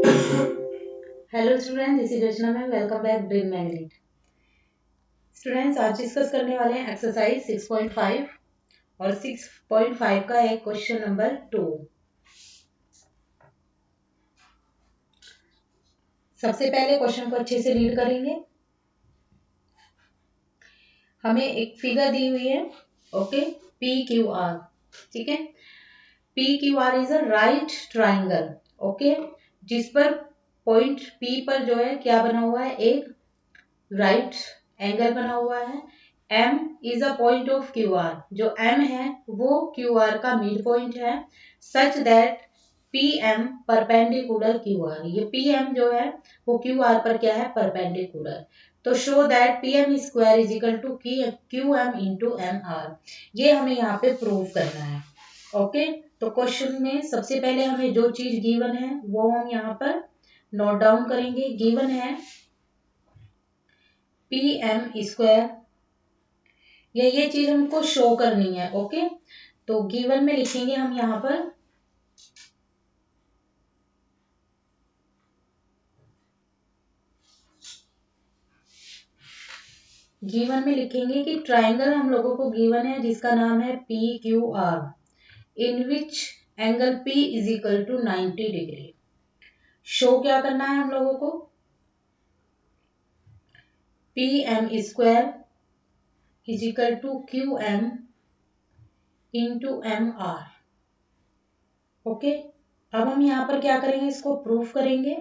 Hello student, this is Rachna ma'am. Welcome back Brain Magnet. Students, आज discuss करने वाले हैं एक्सरसाइज 6.5 और 6.5 का है क्वेश्चन नंबर 2। सबसे पहले क्वेश्चन को अच्छे से रीड करेंगे। हमें एक फिगर दी हुई है, ओके, पी क्यू आर, ठीक है। P Q R is a right triangle, okay, जिस पर पॉइंट पी पर जो है क्या बना हुआ है, एक राइट एंगल बना हुआ है। M is a point of Q R, जो M है वो क्यू आर का मिड पॉइंट है, such that PM perpendicular Q R. ये PM जो है वो क्यू आर पर क्या है, परपेंडिकुलर। तो show that PM square is equal to Q M into M R. ये हमें यहाँ पे प्रूव करना है, ओके। तो क्वेश्चन में सबसे पहले हमें जो चीज गिवन है वो हम यहाँ पर नोट डाउन करेंगे। गिवन है PM स्क्वायर, ये चीज हमको शो करनी है, ओके। तो गिवन में लिखेंगे हम यहाँ पर गिवन में लिखेंगे कि ट्राइंगल हम लोगों को गिवन है जिसका नाम है PQR, in which angle P is equal to 90 degree. Show क्या करना है हम लोगों को, PM square is equal to QM into MR, okay. अब हम यहाँ पर क्या करेंगे, इसको प्रूफ करेंगे।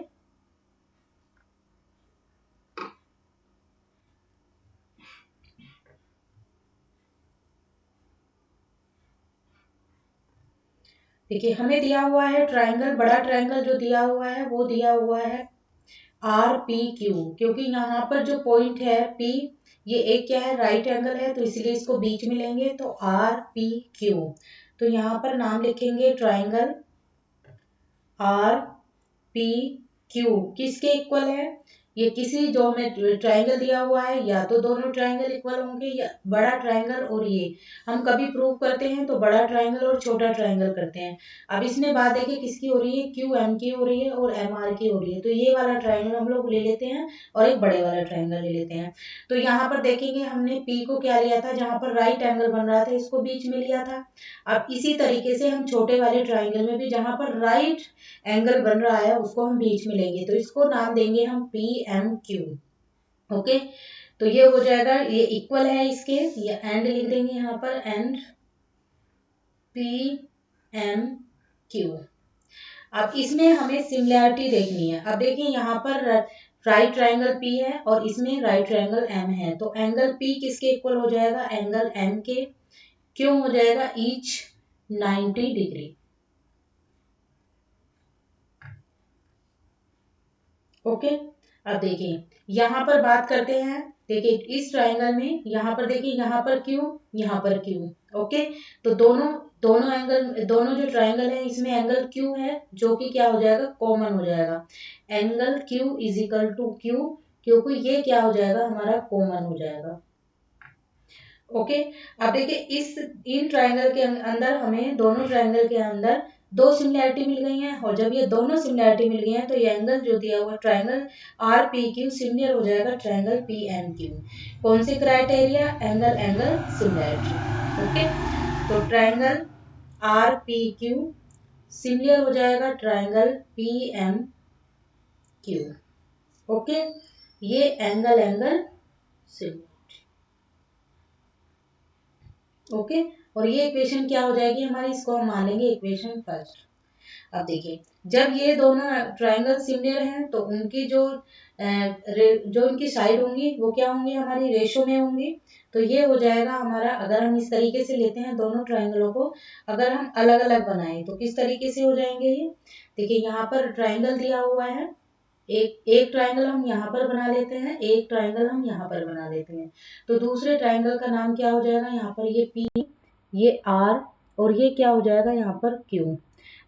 देखिए, हमें दिया हुआ है ट्राइंगल, बड़ा ट्राइंगल जो दिया हुआ है वो दिया हुआ है RPQ, क्योंकि यहाँ पर जो पॉइंट है P, ये एक क्या है, राइट एंगल है, तो इसलिए इसको बीच में लेंगे, तो RPQ। तो यहाँ पर नाम लिखेंगे ट्राइंगल RPQ किसके इक्वल है, ये किसी जो हमें ट्राइंगल दिया हुआ है, या तो दोनों ट्राइंगल इक्वल होंगे, या बड़ा ट्राइंगल और ये हम कभी प्रूव करते हैं तो बड़ा ट्राइंगल और छोटा ट्राइंगल करते हैं। अब इसमें बात देखिए किसकी हो रही है, QM की हो रही है और MR की हो रही है। तो ये वाला ट्राइंगल हम लोग ले लेते हैं और एक बड़े वाला ट्राइंगल ले लेते हैं। तो यहाँ पर देखेंगे हमने P को क्या लिया था, जहां पर राइट एंगल बन रहा था इसको बीच में लिया था। अब इसी तरीके से हम छोटे वाले ट्राइंगल में भी जहां पर राइट एंगल बन रहा है उसको हम बीच में लेंगे, तो इसको नाम देंगे हम PMQ, ओके। तो ये हो जाएगा, ये इक्वल है इसके, ये एंड लिख देंगे यहाँ पर, एंड PMQ। अब इसमें हमें सिमिलैरिटी देखनी है। अब देखिए यहाँ पर राइट ट्राइंगल P है और इसमें राइट ट्राइंगल M है, तो एंगल P किसके इक्वल हो जाएगा, एंगल M के। क्यों हो जाएगा, ईच 90 डिग्री, ओके। अब देखिए यहाँ पर बात करते हैं, देखिए इस ट्राइंगल में यहाँ पर देखिए, यहाँ पर Q, यहाँ पर Q, ओके। तो दोनों दोनों एंगल, दोनों जो ट्राइंगल है इसमें एंगल Q है जो कि क्या हो जाएगा, कॉमन हो जाएगा। Angle Q is equal to Q, क्योंकि ये क्या हो जाएगा, हमारा कॉमन हो जाएगा, ओके। अब देखिए इस इन ट्राइंगल के अंदर हमें, दोनों ट्राइंगल के अंदर दो सिमिलैरिटी मिल गई हैं, और जब ये दोनों सिमिलैरिटी मिल गई हैं तो ये एंगल जो दिया हुआ ट्राइंगल RPQ सिमिलर हो जाएगा ट्राइंगल PMQ। कौन सी criteria, angle angle similarity, okay. तो ट्राइंगल RPQ सिमिलर हो जाएगा ट्राइंगल PMQ, ओके। ये एंगल एंगल सिमिलर, ओके। और ये इक्वेशन क्या हो जाएगी हमारी, इसको हम मान लेंगे इक्वेशन फर्स्ट। अब देखिए जब ये दोनों ट्राइंगल सिमिलर हैं तो उनकी जो उनकी साइड होंगी वो क्या होंगी, हमारी रेशो में होंगी। तो ये हो जाएगा हमारा, अगर हम इस तरीके से लेते हैं दोनों ट्राइंगलों को, अगर हम अलग अलग बनाएं तो किस तरीके से हो जाएंगे ये, देखिए यहाँ पर ट्राइंगल दिया हुआ है, एक ट्राइंगल हम यहाँ पर बना लेते हैं, एक ट्राइंगल हम यहाँ पर बना लेते हैं। तो दूसरे ट्राइंगल का नाम क्या हो जाएगा, यहाँ पर ये P, ये R, और ये क्या हो जाएगा यहाँ पर Q।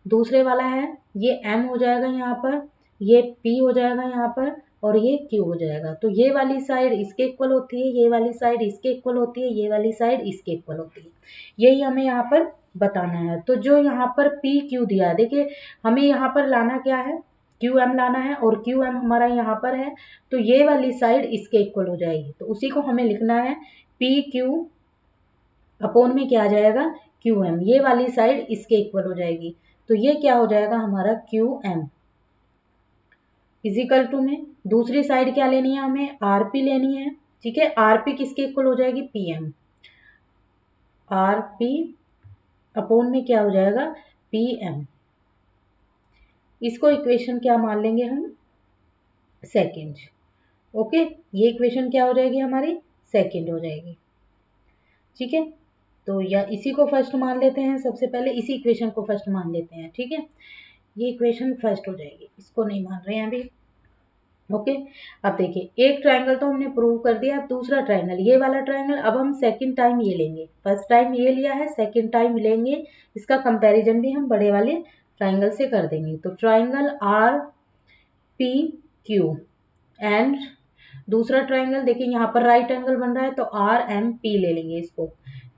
दूसरे वाला है ये M हो जाएगा यहाँ पर, ये P हो जाएगा यहाँ पर, और ये Q हो जाएगा। तो ये वाली साइड इसके इक्वल होती है, ये वाली साइड इसके इक्वल होती है, ये वाली साइड इसके इक्वल होती है। यही हमें यहाँ पर बताना है। तो जो यहाँ पर PQ दिया है, देखिए हमें यहाँ पर लाना क्या है, क्यू एम लाना है और क्यू एम हमारा यहाँ पर है, तो ये वाली साइड इसके इक्वल हो जाएगी। तो उसी को हमें लिखना है पी क्यू अपॉन में क्या आ जाएगा क्यू एम, ये वाली साइड इसके इक्वल हो जाएगी। तो ये क्या हो जाएगा हमारा क्यू एम इजिकल टू में दूसरी साइड क्या लेनी है हमें आरपी लेनी है। ठीक है, आरपी किसके इक्वल हो जाएगी पीएम, आरपी अपॉन में क्या हो जाएगा पीएम। इसको इक्वेशन क्या मान लेंगे हम सेकंड। ओके, ये इक्वेशन क्या हो जाएगी हमारी सेकंड हो जाएगी। ठीक है, तो या इसी को फर्स्ट मान लेते हैं, सबसे पहले इसी इक्वेशन को फर्स्ट मान लेते हैं। ठीक है, ये इक्वेशन फर्स्ट हो जाएगी, इसको नहीं मान रहे हैं अभी। ओके, अब देखिए एक ट्रायंगल तो हमने प्रूव कर दिया, अब दूसरा ट्रायंगल, ये वाला ट्रायंगल अब हम सेकंड टाइम ये लेंगे। फर्स्ट टाइम ये लिया है, सेकंड टाइम लेंगे, इसका कंपैरिजन भी हम बड़े वाले ट्रायंगल से कर देंगे। तो triangle R P Q and दूसरा ट्रायंगल देखिए यहाँ पर राइट एंगल बन रहा है, तो आर एम पी ले लेंगे,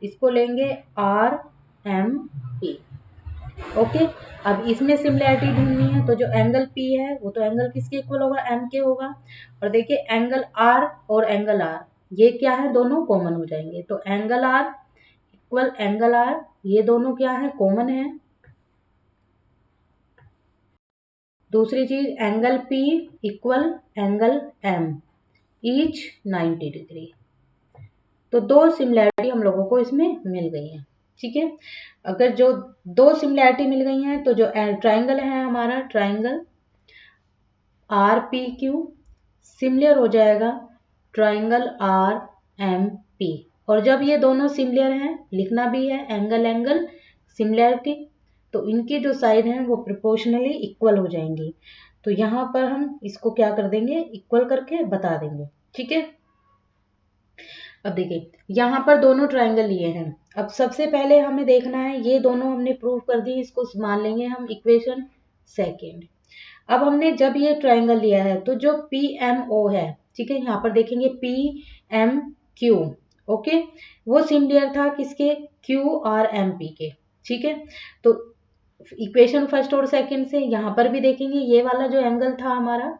इसको लेंगे आर एम पी। ओके, अब इसमें सिमिलैरिटी ढूंढनी है, तो जो एंगल P है वो तो एंगल किसके इक्वल होगा M के होगा। और देखिए एंगल R और एंगल R ये क्या है दोनों कॉमन हो जाएंगे, तो angle R equal angle R ये दोनों क्या है कॉमन है। दूसरी चीज angle P equal angle M each 90 degree. तो दो सिमिलैरिटी हम लोगों को इसमें मिल गई है। ठीक है, अगर जो दो सिमिलैरिटी मिल गई हैं तो जो ट्रायंगल है हमारा triangle R P Q similar हो जाएगा ट्रायंगल आर एम पी। और जब ये दोनों सिमिलर हैं, लिखना भी है एंगल एंगल सिमिलैरिटी, तो इनकी जो साइड हैं वो प्रोपोर्शनली इक्वल हो जाएंगी। तो यहाँ पर हम इसको क्या कर देंगे इक्वल करके बता देंगे। ठीक है, अब देखिए यहाँ पर दोनों ट्रायंगल लिए हैं, अब सबसे पहले हमें देखना है ये दोनों हमने प्रूव कर दी, इसको मान लेंगे हम इक्वेशन सेकेंड। अब हमने जब ये ट्रायंगल लिया है तो जो पी एम ओ है, ठीक है, यहाँ पर देखेंगे पी एम क्यू, ओके, वो सिमिलर था किसके क्यू आर एम पी के। ठीक है, तो इक्वेशन फर्स्ट और सेकंड से यहाँ पर भी देखेंगे ये वाला जो एंगल था हमारा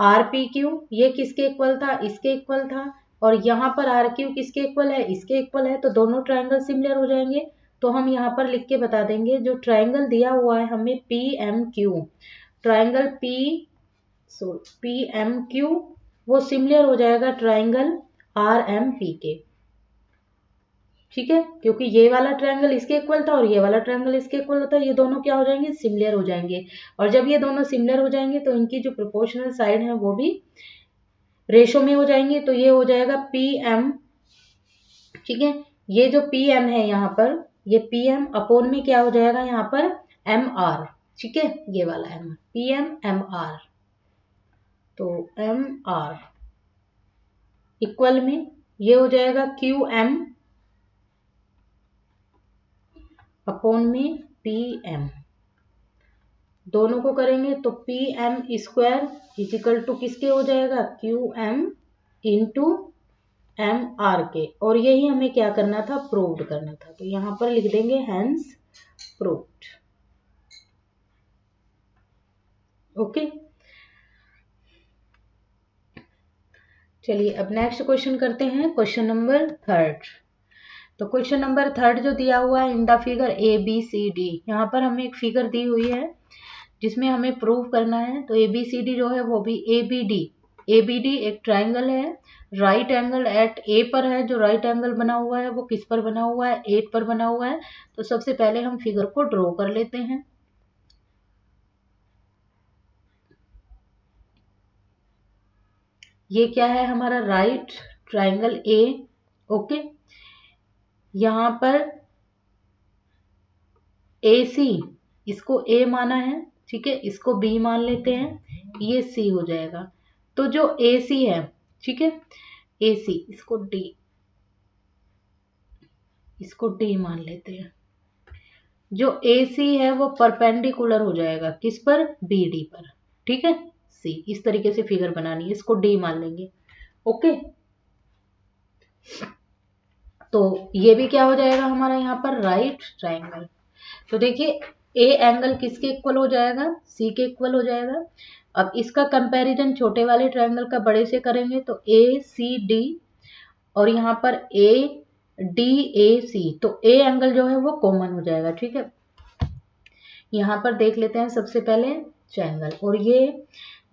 आर पी क्यू ये किसके इक्वल था इसके इक्वल था, और यहाँ पर आर क्यू किसके इक्वल है इसके इक्वल है, तो दोनों ट्रायंगल सिमिलर हो जाएंगे। तो हम यहाँ पर लिख के बता देंगे जो ट्रायंगल दिया हुआ है हमें P M Q, triangle P M Q वो सिमिलर हो जाएगा ट्रायंगल आर एम पी के। ठीक है, क्योंकि ये वाला ट्रायंगल इसके इक्वल था और ये वाला ट्रायंगल इसके इक्वल होता है, ये दोनों क्या हो जाएंगे सिमिलर हो जाएंगे। और जब ये दोनों सिमिलर हो जाएंगे तो इनकी जो प्रोपोर्शनल साइड है वो भी रेशो में हो जाएंगे, तो ये हो जाएगा पी एम। ठीक है, ये जो पी एम है यहाँ पर ये पी एम अपॉन में क्या हो जाएगा यहाँ पर एम आर। ठीक है, ये वाला M P M M R, तो एम आर इक्वल में ये हो जाएगा क्यू एम अपॉन में पी एम, दोनों को करेंगे तो P M square is equal to किसके हो जाएगा Q M into M R के, और यही हमें क्या करना था प्रूव्ड करना था, तो यहां पर लिख देंगे हेंस प्रूव्ड। ओके, चलिए अब नेक्स्ट क्वेश्चन करते हैं, क्वेश्चन नंबर थर्ड। तो क्वेश्चन नंबर थर्ड जो दिया हुआ है in the figure A B C D, यहाँ पर हमें एक फिगर दी हुई है जिसमें हमें प्रूव करना है। तो ए बी सी डी जो है वो भी ए बी डी एक ट्राइंगल है, राइट एंगल एट ए पर है, जो राइट एंगल बना हुआ है वो किस पर बना हुआ है 8 पर बना हुआ है। तो सबसे पहले हम फिगर को ड्रॉ कर लेते हैं। ये क्या है हमारा राइट ट्राइंगल ए। ओके, यहाँ पर ए सी इसको ए माना है, ठीक है, इसको बी मान लेते हैं, ये सी हो जाएगा। तो जो ए सी है, ठीक है, ए सी इसको डी मान लेते हैं। जो ए सी है वो परपेंडिकुलर हो जाएगा किस पर बी डी पर। ठीक है, सी इस तरीके से फिगर बनानी है, इसको डी मान लेंगे। ओके, तो ये भी क्या हो जाएगा हमारा यहाँ पर राइट ट्राइंगल। तो देखिए ए एंगल किसके इक्वल हो जाएगा सी के इक्वल हो जाएगा। अब इसका कंपैरिजन छोटे वाले ट्रायंगल का बड़े से करेंगे तो ACD और यहाँ पर ADAC, तो ए एंगल जो है वो कॉमन हो जाएगा। ठीक है, यहाँ पर देख लेते हैं सबसे पहले ट्रायंगल। और ये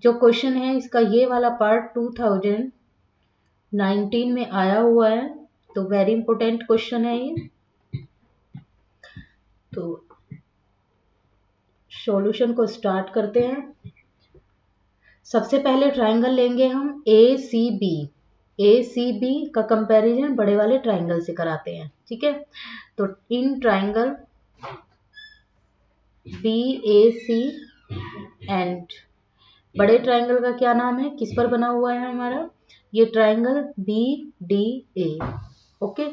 जो क्वेश्चन है इसका ये वाला पार्ट 2019 में आया हुआ है, तो वेरी इंपॉर्टेंट क्वेश्चन है ये। तो सॉल्यूशन को स्टार्ट करते हैं। सबसे पहले ट्रायंगल लेंगे हम ACB। ACB का कंपैरिजन बड़े वाले ट्रायंगल से कराते हैं। ठीक है, तो इन ट्रायंगल BAC एंड बड़े ट्रायंगल का क्या नाम है, किस पर बना हुआ है हमारा, ये ट्रायंगल BDA। ओके,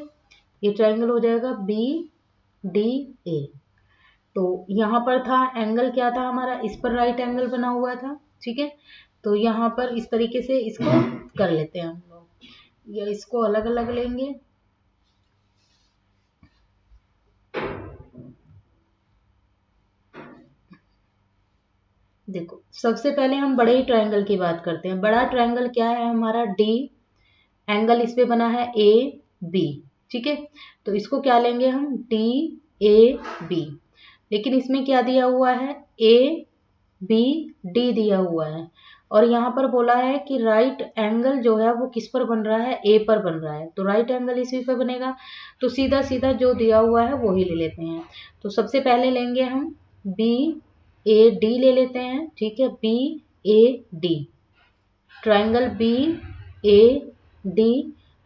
ये ट्रायंगल हो जाएगा BDA। तो यहाँ पर था एंगल क्या था हमारा, इस पर राइट एंगल बना हुआ था। ठीक है, तो यहाँ पर इस तरीके से इसको कर लेते हैं हम लोग, या इसको अलग अलग लेंगे। देखो सबसे पहले हम बड़े ट्रायंगल की बात करते हैं। बड़ा ट्रायंगल क्या है हमारा, D, एंगल इस पे बना है AB। ठीक है, तो इसको क्या लेंगे हम, DAB। लेकिन इसमें क्या दिया हुआ है, ABD दिया हुआ है, और यहाँ पर बोला है कि राइट एंगल जो है वो किस पर बन रहा है, A पर बन रहा है। तो राइट एंगल इसी पर बनेगा, तो सीधा सीधा जो दिया हुआ है वो ही ले लेते हैं। तो सबसे पहले लेंगे हम BAD ले लेते हैं। ठीक है, BAD, ट्रायंगल BAD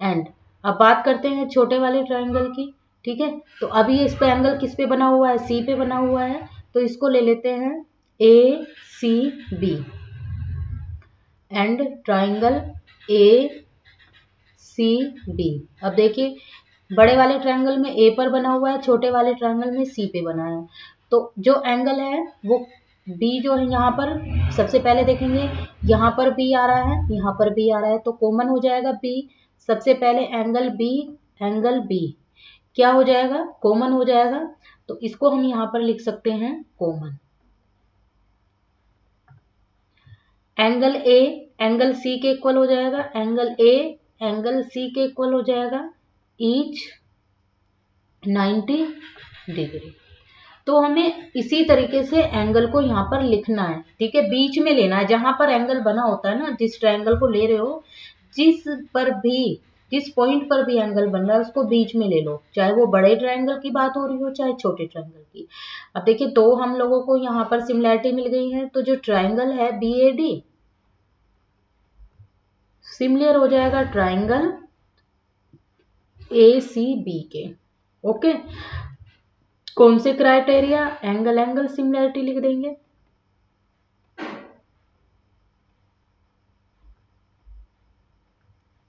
एंड अब बात करते हैं छोटे वाले ट्रायंगल की। ठीक है, तो अभी इस पे एंगल किस पे बना हुआ है, C पे बना हुआ है, तो इसको ले लेते हैं ACB एंड ट्रायंगल ACB। अब देखिए बड़े वाले ट्रायंगल में A पर बना हुआ है, छोटे वाले ट्रायंगल में C पे बना है। तो जो एंगल है वो B जो है यहाँ पर सबसे पहले देखेंगे, यहाँ पर B आ रहा है, यहाँ पर B आ रहा है, तो कॉमन हो जाएगा B। सबसे पहले एंगल B क्या हो जाएगा, कॉमन हो जाएगा, तो इसको हम यहाँ पर लिख सकते हैं common. Angle A angle C के इक्वल हो जाएगा, एंगल A एंगल C के इक्वल हो जाएगा, ईच 90 डिग्री। तो हमें इसी तरीके से एंगल को यहाँ पर लिखना है। ठीक है, बीच में लेना है, जहां पर एंगल बना होता है ना, जिस ट्रायंगल को ले रहे हो, जिस पॉइंट पर भी एंगल बन रहा है उसको बीच में ले लो, चाहे वो बड़े ट्रायंगल की बात हो रही हो चाहे छोटे ट्रायंगल की। अब देखिए तो हम लोगों को यहाँ पर सिमिलैरिटी मिल गई है, तो जो ट्रायंगल है BAD सिमिलर हो जाएगा ट्रायंगल ACB के। ओके, कौन से क्राइटेरिया, एंगल सिमिलैरिटी लिख देंगे।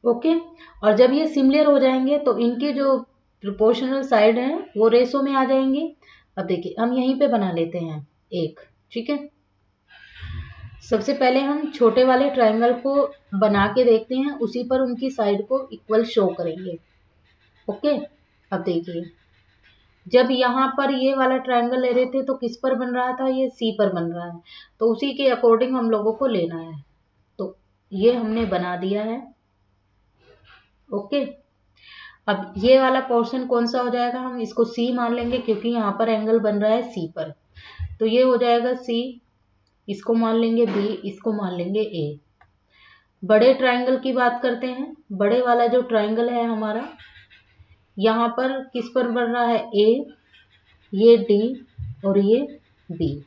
ओके, और जब ये सिमिलर हो जाएंगे तो इनके जो प्रोपोर्शनल साइड हैं वो रेशो में आ जाएंगे। अब देखिए हम यहीं पे बना लेते हैं एक। ठीक है, सबसे पहले हम छोटे वाले ट्रायंगल को बना के देखते हैं, उसी पर उनकी साइड को इक्वल शो करेंगे। ओके, अब देखिए जब यहाँ पर ये वाला ट्रायंगल ले रहे थे तो किस पर बन रहा था, ये C पर बन रहा है, तो उसी के अकॉर्डिंग हम लोगों को लेना है। तो ये हमने बना दिया है। ओके, अब ये वाला पोर्शन कौन सा हो जाएगा, हम इसको C मान लेंगे क्योंकि यहाँ पर एंगल बन रहा है C पर, तो ये हो जाएगा C। इसको मान लेंगे B, इसको मान लेंगे A। बड़े ट्रायंगल की बात करते हैं। बड़े वाला जो ट्रायंगल है हमारा, यहाँ पर किस पर बन रहा है, A, ये D और ये B।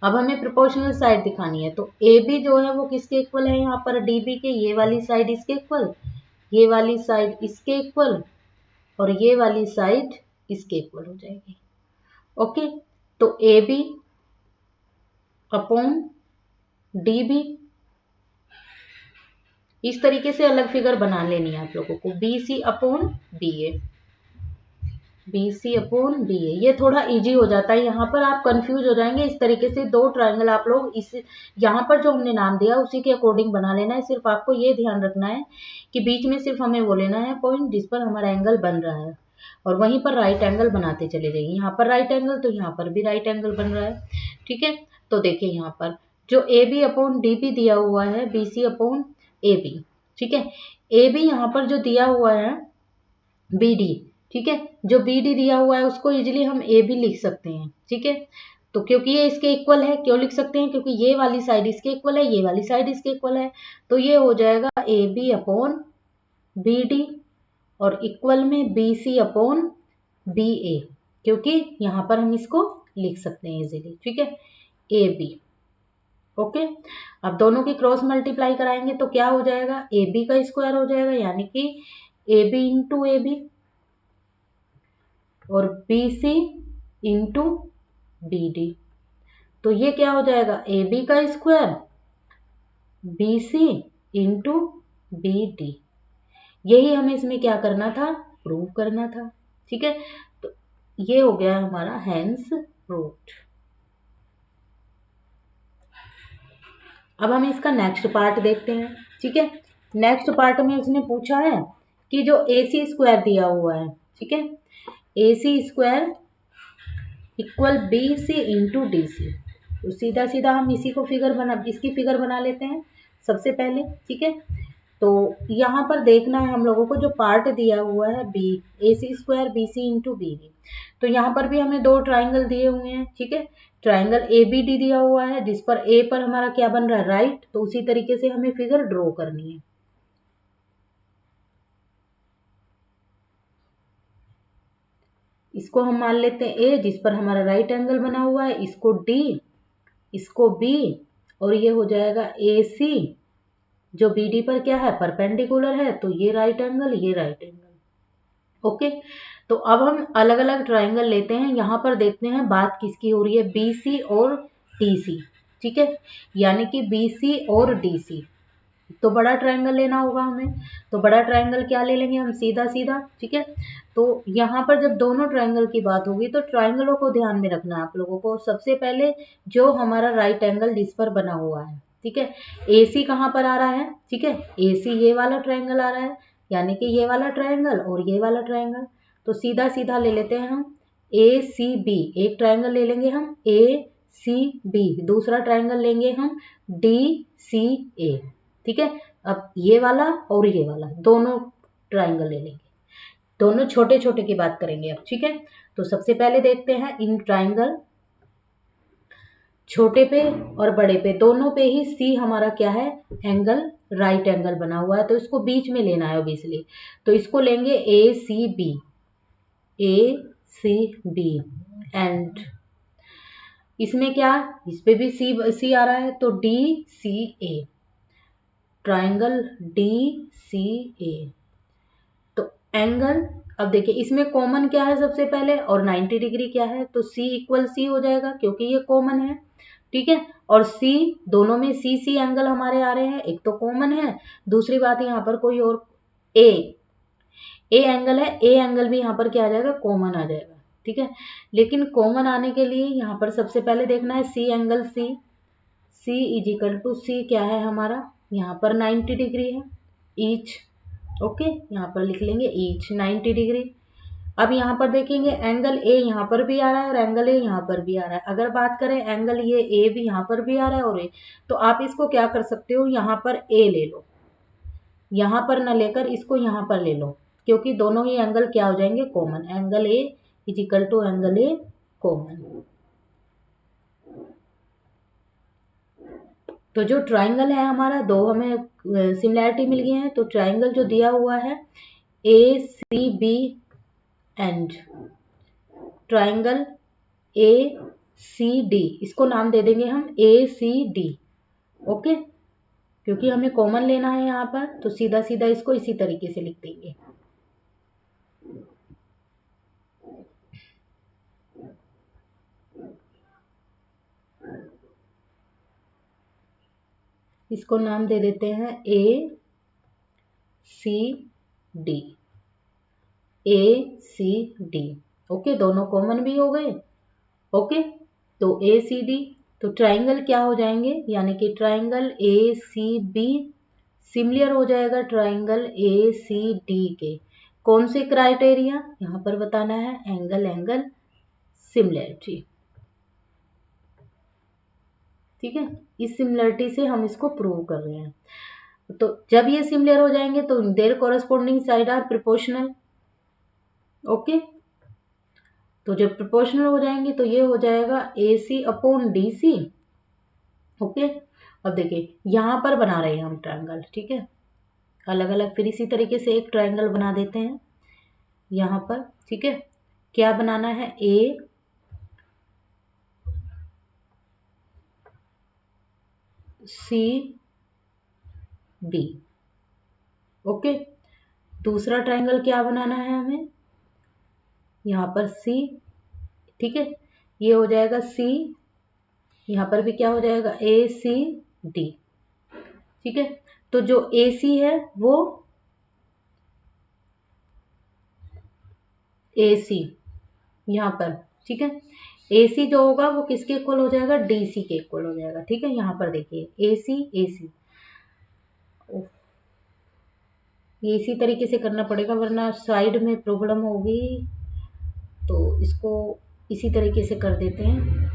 अब हमें प्रोपोर्शनल साइड दिखानी है, तो AB जो है वो किसके इक्वल है, यहाँ पर DB के, ये वाली साइड इसके इक्वल, ये वाली साइड इसके इक्वल, और ये वाली साइड इसके इक्वल हो जाएगी। ओके, तो AB अपॉन DB, इस तरीके से अलग फिगर बना लेनी है आप लोगों को। BC upon BA, BC upon BA, ये थोड़ा इजी हो जाता है, यहाँ पर आप कंफ्यूज हो जाएंगे। इस तरीके से दो ट्रायंगल आप लोग इस यहाँ पर जो हमने नाम दिया उसी के अकॉर्डिंग बना लेना है। सिर्फ आपको ये ध्यान रखना है कि बीच में सिर्फ हमें वो लेना है पॉइंट जिस पर हमारा एंगल बन रहा है, और वहीं पर राइट एंगल बनाते चले जाइए। यहाँ पर राइट एंगल तो यहाँ पर भी राइट एंगल बन रहा है। ठीक है, तो देखिए यहाँ पर जो A B upon D B दिया हुआ है B C upon A B, ठीक है। ए बी यहाँ पर जो दिया हुआ है बी डी, ठीक है, जो बी डी दिया हुआ है उसको इजीली हम ए बी लिख सकते हैं, ठीक है। तो क्योंकि ये इसके इक्वल है, क्यों लिख सकते हैं, क्योंकि ये वाली साइड इसके इक्वल है, ये वाली साइड इसके इक्वल है, तो ये हो जाएगा A B upon B D और इक्वल में B C upon B A, क्योंकि यहाँ पर हम इसको लिख सकते हैं इजीली, ठीक है, ए बी। ओके, अब दोनों की क्रॉस मल्टीप्लाई कराएंगे तो क्या हो जाएगा, ए बी का स्क्वायर हो जाएगा, यानी कि A B into A B और B C into B D. तो ये क्या हो जाएगा, ए बी का square B C into B D. यही हमें इसमें क्या करना था, प्रूव करना था, ठीक है। तो ये हो गया हमारा हैंस प्रूव्ड। अब हम इसका नेक्स्ट पार्ट देखते हैं, ठीक है। नेक्स्ट पार्ट में उसने पूछा है कि जो ए सी स्क्वायर दिया हुआ है, ठीक है, A C square equal B C into D C. तो सीधा सीधा हम इसकी फिगर बना लेते हैं सबसे पहले, ठीक है। तो यहाँ पर देखना है हम लोगों को जो पार्ट दिया हुआ है B A C square B C into B D, तो यहाँ पर भी हमें दो ट्राइंगल दिए हुए हैं, ठीक है। ट्राइंगल ए बी डी दिया हुआ है जिस पर ए पर हमारा क्या बन रहा है, राइट, तो उसी तरीके से हमें फिगर ड्रॉ करनी है। इसको हम मान लेते हैं ए, जिस पर हमारा राइट एंगल बना हुआ है, इसको डी, इसको बी, और ये हो जाएगा ए सी, जो बी डी पर क्या है, परपेंडिकुलर है, तो ये राइट एंगल, ये राइट एंगल। ओके, तो अब हम अलग अलग ट्राइंगल लेते हैं। यहाँ पर देखते हैं बात किसकी हो रही है, बी सी और डी सी, ठीक है, यानी कि बी सी और डी सी। तो बड़ा ट्राइंगल लेना होगा हमें, तो बड़ा ट्राइंगल क्या ले लेंगे हम, सीधा सीधा, ठीक है। तो यहाँ पर जब दोनों ट्राइंगल की बात होगी तो ट्राइंगलों को ध्यान में रखना है आप लोगों को। सबसे पहले जो हमारा राइट एंगल जिस पर बना हुआ है, ठीक है, ए सी कहाँ पर आ रहा है, ठीक है, ए सी ये वाला ट्राइंगल आ रहा है, यानी कि ये वाला ट्राइंगल और ये वाला ट्राइंगल। तो सीधा सीधा ले लेते हैं हम ए सी बी, एक ट्राइंगल ले लेंगे हम ए सी बी, दूसरा ट्राइंगल लेंगे हम डी सी ए, ठीक है। अब ये वाला और ये वाला दोनों ट्राइंगल ले लेंगे, दोनों छोटे छोटे की बात करेंगे अब, ठीक है। तो सबसे पहले देखते हैं इन ट्राइंगल छोटे पे और बड़े पे दोनों पे ही सी हमारा क्या है, एंगल, राइट एंगल बना हुआ है, तो इसको बीच में लेना है ऑब्वियसली। तो इसको लेंगे A C B, A C B, and इसमें क्या, इस पे भी सी आ रहा है, तो डी सी ए, ट्राइंगल डी सी ए। तो एंगल, अब देखिए इसमें कॉमन क्या है सबसे पहले, और 90 डिग्री क्या है, तो C इक्वल सी हो जाएगा क्योंकि ये कॉमन है, ठीक है। और C दोनों में सी सी एंगल हमारे आ रहे हैं, एक तो कॉमन है, दूसरी बात यहाँ पर कोई और ए एंगल है, ए एंगल भी यहाँ पर क्या आ जाएगा, कॉमन आ जाएगा, ठीक है। लेकिन कॉमन आने के लिए यहाँ पर सबसे पहले देखना है C angle C is equal to C क्या है हमारा, यहाँ पर 90 डिग्री है ईच, ओके, यहाँ पर लिख लेंगे ईच 90 डिग्री। अब यहाँ पर देखेंगे एंगल ए यहाँ पर भी आ रहा है और एंगल ए यहाँ पर भी आ रहा है। अगर बात करें एंगल ये ए भी यहाँ पर भी आ रहा है और ए, तो आप इसको क्या कर सकते हो, यहाँ पर ए ले लो, यहाँ पर न लेकर इसको यहाँ पर ले लो, क्योंकि दोनों ही एंगल क्या हो जाएंगे, common, angle A is equal to angle A common. तो जो ट्राइंगल है हमारा, दो हमें सिमिलैरिटी मिल गई है। तो ट्राइंगल जो दिया हुआ है A C B and triangle A C D, इसको नाम दे देंगे हम ए सी डी, ओके, क्योंकि हमें कॉमन लेना है यहाँ पर, तो सीधा सीधा इसको इसी तरीके से लिख देंगे। इसको नाम दे देते हैं ए सी डी, ए सी डी, ओके, दोनों कॉमन भी हो गए, ओके। तो ए सी डी, तो ट्राइंगल क्या हो जाएंगे, यानी कि triangle A C B similar हो जाएगा ट्राइंगल ए सी डी के। कौन से क्राइटेरिया यहाँ पर बताना है, एंगल सिमिलैरिटी। ठीक है, इस सिमिलरिटी से हम इसको प्रूव कर रहे हैं। तो जब ये सिमिलर हो जाएंगे तो their corresponding side are proportional. Okay, तो जब प्रोपोर्शनल हो जाएंगे तो ये हो जाएगा AC अपॉन DC। ओके, अब देखिए यहाँ पर बना रहे हैं हम ट्रायंगल, ठीक है, अलग अलग। फिर इसी तरीके से एक ट्रायंगल बना देते हैं यहाँ पर, ठीक है। क्या बनाना है, ACD। ओके, दूसरा ट्रायंगल क्या बनाना है हमें, यहाँ पर C, ठीक है, ये हो जाएगा C, यहाँ पर भी क्या हो जाएगा ACD, ठीक है। तो जो AC है वो AC यहाँ पर, ठीक है, AC जो होगा वो किसके इक्वल हो जाएगा, DC के इक्वल हो जाएगा, ठीक है। यहाँ पर देखिए AC ये इसी तरीके से करना पड़ेगा वरना साइड में प्रॉब्लम होगी, तो इसको इसी तरीके से कर देते हैं।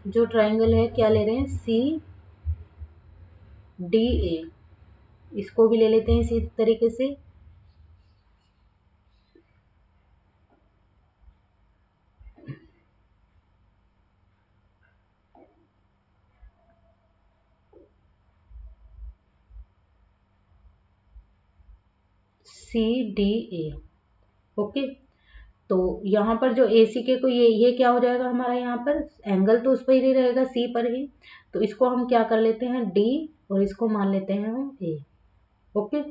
जो ट्रायंगल है क्या ले रहे हैं, CDA, इसको भी ले लेते हैं इसी तरीके से। CDA, okay. तो यहाँ पर जो AC के को ये क्या हो जाएगा हमारा, यहाँ पर एंगल तो उस पर ही रहेगा, C पर ही, तो इसको हम क्या कर लेते हैं D, और इसको मान लेते हैं हम A। ओके,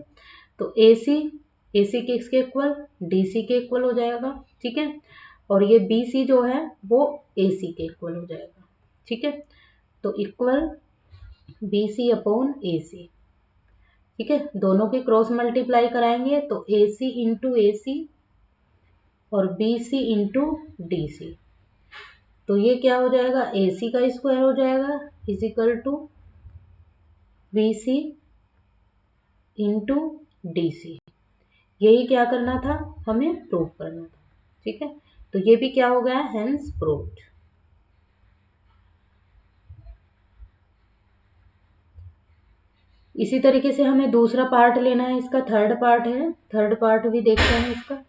तो AC के इसके इक्वल DC के इक्वल हो जाएगा, ठीक है, और ये BC जो है वो AC के इक्वल हो जाएगा, ठीक है। तो इक्वल BC अपॉन AC, ठीक है, दोनों के क्रॉस मल्टीप्लाई कराएंगे तो AC इंटू AC और BC इंटू DC, तो ये क्या हो जाएगा, AC का स्क्वायर हो जाएगा is equal to BC into DC। यही क्या करना था, हमें प्रूव करना था, ठीक है। तो ये भी क्या हो गया, हेंस प्रूव्ड। इसी तरीके से हमें दूसरा पार्ट लेना है, इसका थर्ड पार्ट है, थर्ड पार्ट भी देखते हैं इसका।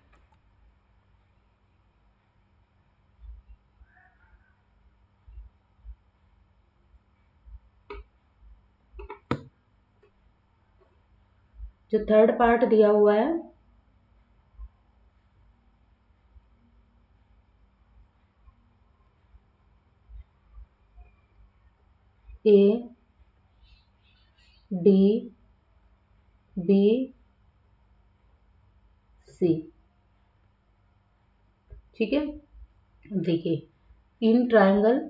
जो थर्ड पार्ट दिया हुआ है, ADBC, ठीक है। देखिए in triangle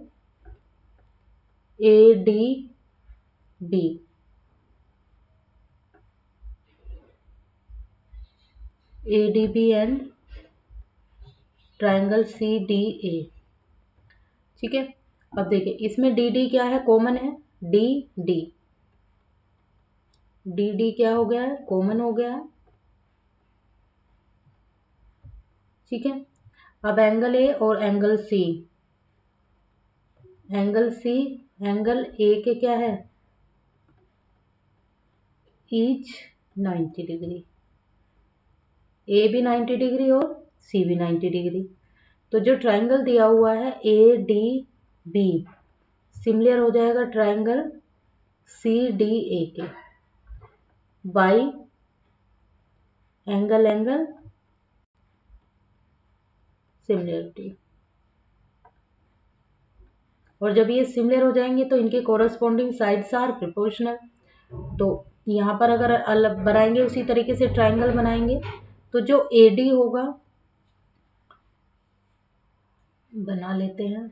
ADB and triangle CDA, ठीक है। अब देखिए इसमें DD क्या है, कॉमन है, DD क्या हो गया है, कॉमन हो गया है, ठीक है। अब एंगल A और एंगल C, एंगल A के क्या है, ईच 90 डिग्री, A भी 90 डिग्री और C भी 90 डिग्री। तो जो ट्रायंगल दिया हुआ है ADB सिमिलर हो जाएगा ट्रायंगल CDA के, बाई एंगल सिमिलरिटी। और जब ये सिमिलर हो जाएंगे तो इनके कोरस्पॉन्डिंग साइड्स आर प्रोपोर्शनल। तो यहाँ पर अगर अलग बनाएंगे उसी तरीके से ट्रायंगल बनाएंगे तो जो AD होगा, बना लेते हैं,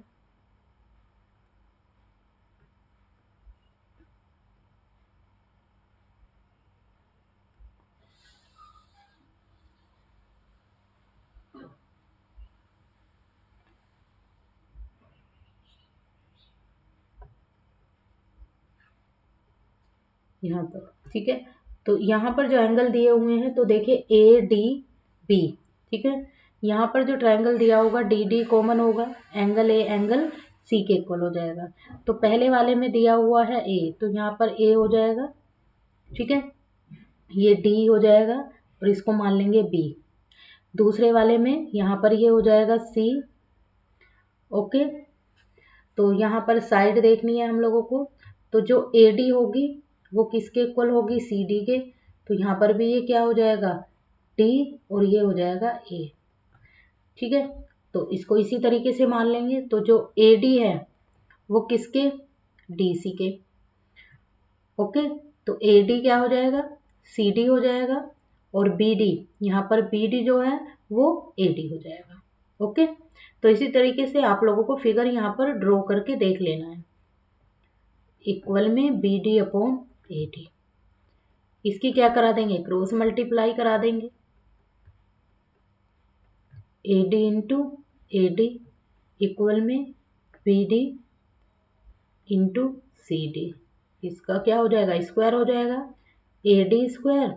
यहाँ पर, ठीक है। तो यहाँ पर जो एंगल दिए हुए हैं तो देखिए ADB, ठीक है, यहाँ पर जो ट्रायंगल दिया होगा डी डी कॉमन होगा, एंगल ए एंगल सी के इक्वल हो जाएगा। तो पहले वाले में दिया हुआ है ए, तो यहाँ पर ए हो जाएगा, ठीक है, ये डी हो जाएगा और इसको मान लेंगे बी। दूसरे वाले में यहाँ पर ये हो जाएगा सी, ओके। तो यहाँ पर साइड देखनी है हम लोगों को, तो जो ए डी होगी वो किसके इक्वल होगी, सी डी के। तो यहाँ पर भी ये क्या हो जाएगा, डी, और ये हो जाएगा ए, ठीक है। तो इसको इसी तरीके से मान लेंगे। तो जो ए डी है वो किसके, डी सी के, ओके। तो ए डी क्या हो जाएगा, सी डी हो जाएगा, और बी डी, यहाँ पर बी डी जो है वो ए डी हो जाएगा, ओके। तो इसी तरीके से आप लोगों को फिगर यहाँ पर ड्रॉ करके देख लेना है, इक्वल में B D upon A D. इसकी क्या करा देंगे, क्रॉस मल्टीप्लाई करा देंगे, A D into A D equal में B D into C D. इसका क्या हो जाएगा, स्क्वायर हो जाएगा, A D square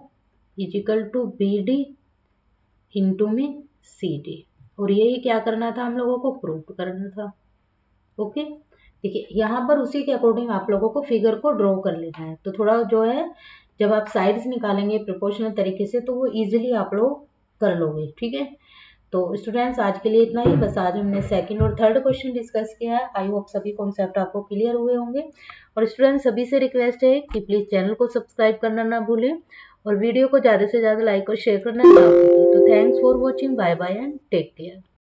is equal to B D into में सी डी। और यही क्या करना था, हम लोगों को प्रूफ करना था, ओके। देखिए यहाँ पर उसी के अकॉर्डिंग आप लोगों को फिगर को ड्रॉ कर लेना है। तो थोड़ा जो है, जब आप साइड्स निकालेंगे प्रोपोर्शनल तरीके से तो वो इजीली आप लोग कर लोगे, ठीक है। तो स्टूडेंट्स आज के लिए इतना ही, बस आज हमने सेकंड और थर्ड क्वेश्चन डिस्कस किया है। आई होप सभी कॉन्सेप्ट आपको क्लियर हुए होंगे। और स्टूडेंट्स सभी से रिक्वेस्ट है कि प्लीज़ चैनल को सब्सक्राइब करना ना भूलें और वीडियो को ज़्यादा से ज़्यादा लाइक और शेयर करना ना भूलें। तो thanks for watching, bye bye and take care.